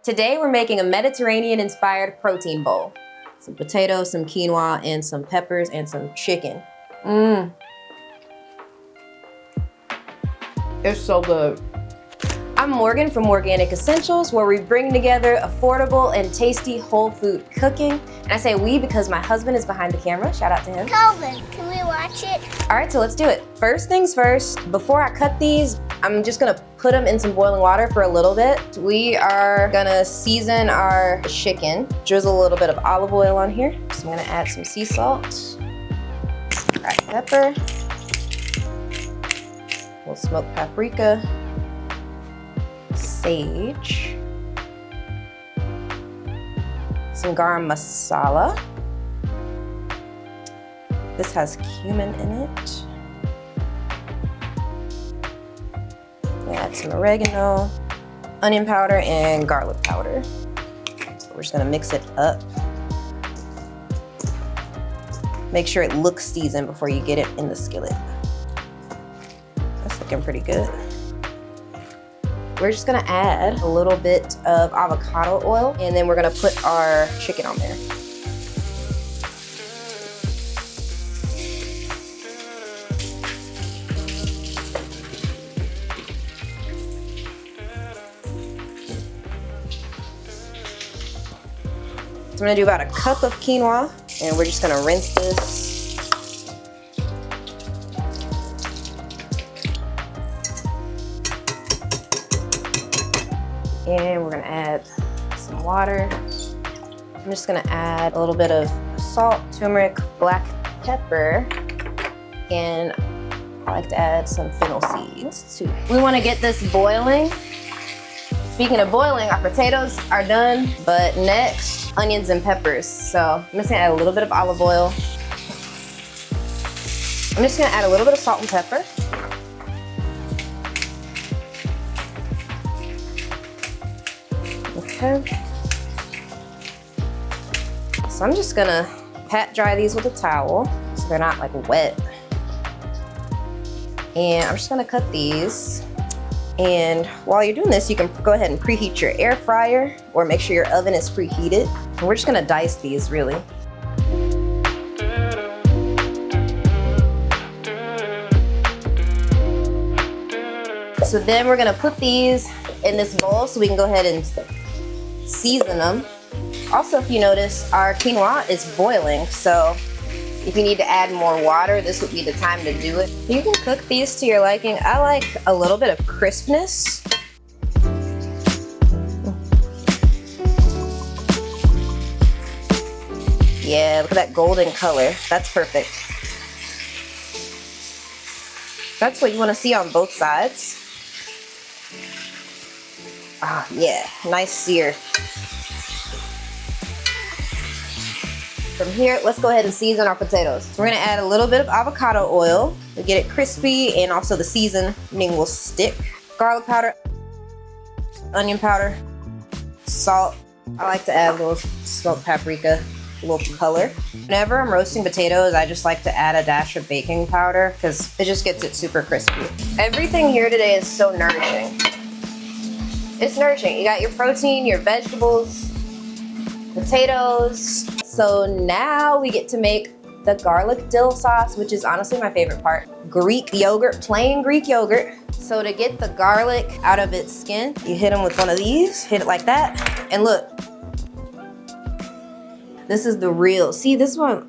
Today we're making a Mediterranean-inspired protein bowl. Some potatoes, some quinoa, and some peppers, and some chicken. It's so good. I'm Morgan from Morganic Essentials, where we bring together affordable and tasty whole food cooking. And I say we because my husband is behind the camera. Shout out to him. Calvin, can we watch it? All right, so let's do it. First things first, before I cut these, I'm just gonna put them in some boiling water for a little bit. We are gonna season our chicken. Drizzle a little bit of olive oil on here. So I'm gonna add some sea salt, cracked pepper, a little smoked paprika, sage, some garam masala. This has cumin in it. We add some oregano, onion powder, and garlic powder. So we're just gonna mix it up. Make sure it looks seasoned before you get it in the skillet. That's looking pretty good. We're just gonna add a little bit of avocado oil, and then we're gonna put our chicken on there. So I'm gonna do about a cup of quinoa, and we're just gonna rinse this. And we're gonna add some water. I'm just gonna add a little bit of salt, turmeric, black pepper, and I like to add some fennel seeds too. We wanna get this boiling. Speaking of boiling, our potatoes are done, but next, onions and peppers. So I'm just gonna add a little bit of olive oil. I'm just gonna add a little bit of salt and pepper. Okay. So I'm just gonna pat dry these with a towel so they're not like wet. And I'm just gonna cut these. And while you're doing this, you can go ahead and preheat your air fryer or make sure your oven is preheated. And we're just gonna dice these really. So then we're gonna put these in this bowl so we can go ahead and season them. Also, if you notice, our quinoa is boiling, so if you need to add more water, this would be the time to do it. You can cook these to your liking. I like a little bit of crispness. Yeah, look at that golden color. That's perfect. That's what you want to see on both sides. Ah, yeah, nice sear. From here, let's go ahead and season our potatoes. We're gonna add a little bit of avocado oil to get it crispy, and also the seasoning will stick. Garlic powder, onion powder, salt. I like to add a little smoked paprika, a little color. Whenever I'm roasting potatoes, I just like to add a dash of baking powder because it just gets it super crispy. Everything here today is so nourishing. It's nourishing. You got your protein, your vegetables, potatoes. So now we get to make the garlic dill sauce, which is honestly my favorite part. Greek yogurt, plain Greek yogurt. So to get the garlic out of its skin, you hit them with one of these, hit it like that, and look. This is the real, see, this one,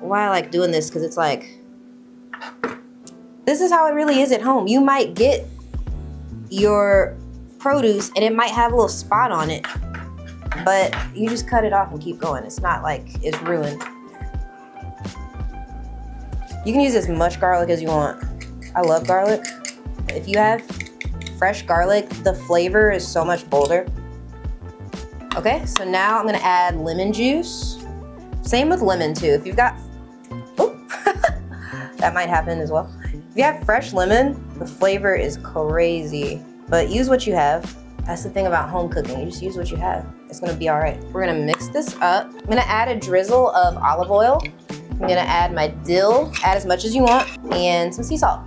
why I like doing this, because it's like, this is how it really is at home. You might get your produce and it might have a little spot on it, but you just cut it off and keep going. It's not like it's ruined. You can use as much garlic as you want. I love garlic. If you have fresh garlic, the flavor is so much bolder. Okay, so now I'm gonna add lemon juice. Same with lemon too. If you've got, oh, that might happen as well. If you have fresh lemon, the flavor is crazy, but use what you have. That's the thing about home cooking. You just use what you have. It's gonna be all right. We're gonna mix this up. I'm gonna add a drizzle of olive oil. I'm gonna add my dill, add as much as you want, and some sea salt.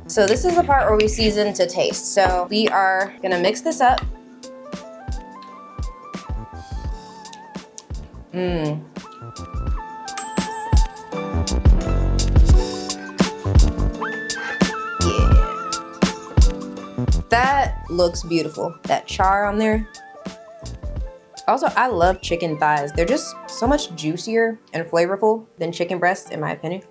So this is the part where we season to taste. So we are gonna mix this up. Mmm. That looks beautiful. That char on there. Also, I love chicken thighs. They're just so much juicier and flavorful than chicken breasts, in my opinion.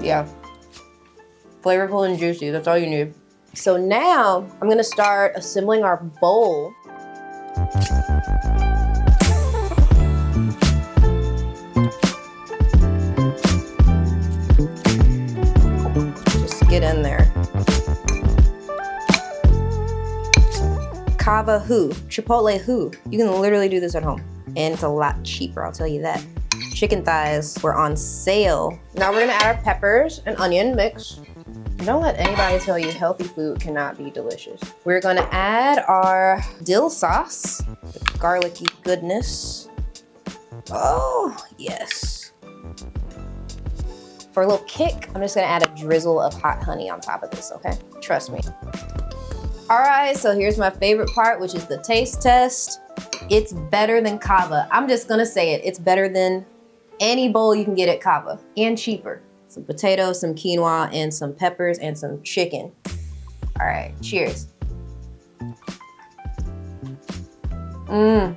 Yeah. Flavorful and juicy, that's all you need. So now I'm gonna start assembling our bowl. Just get in there. Cava who? Chipotle who? You can literally do this at home. And it's a lot cheaper, I'll tell you that. Chicken thighs were on sale. Now we're gonna add our peppers and onion mix. Don't let anybody tell you healthy food cannot be delicious. We're gonna add our dill sauce, the garlicky goodness. Oh, yes. For a little kick, I'm just gonna add a drizzle of hot honey on top of this, okay? Trust me. All right, so here's my favorite part, which is the taste test. It's better than Cava. I'm just gonna say it. It's better than any bowl you can get at Cava, and cheaper. Some potatoes, some quinoa, and some peppers, and some chicken. All right, cheers. Mmm.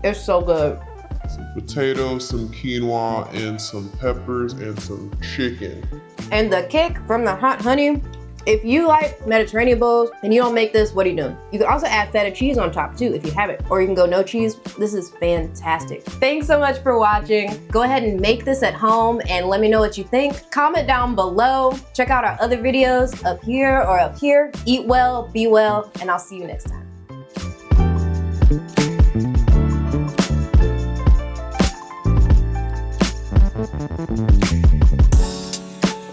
It's so good. Some potatoes, some quinoa, and some peppers, and some chicken. And the kick from the hot honey, if you like Mediterranean bowls and you don't make this, what are you doing? You can also add feta cheese on top too if you have it, or you can go no cheese. This is fantastic. Thanks so much for watching. Go ahead and make this at home and let me know what you think. Comment down below. Check out our other videos up here or up here. Eat well, be well, and I'll see you next time.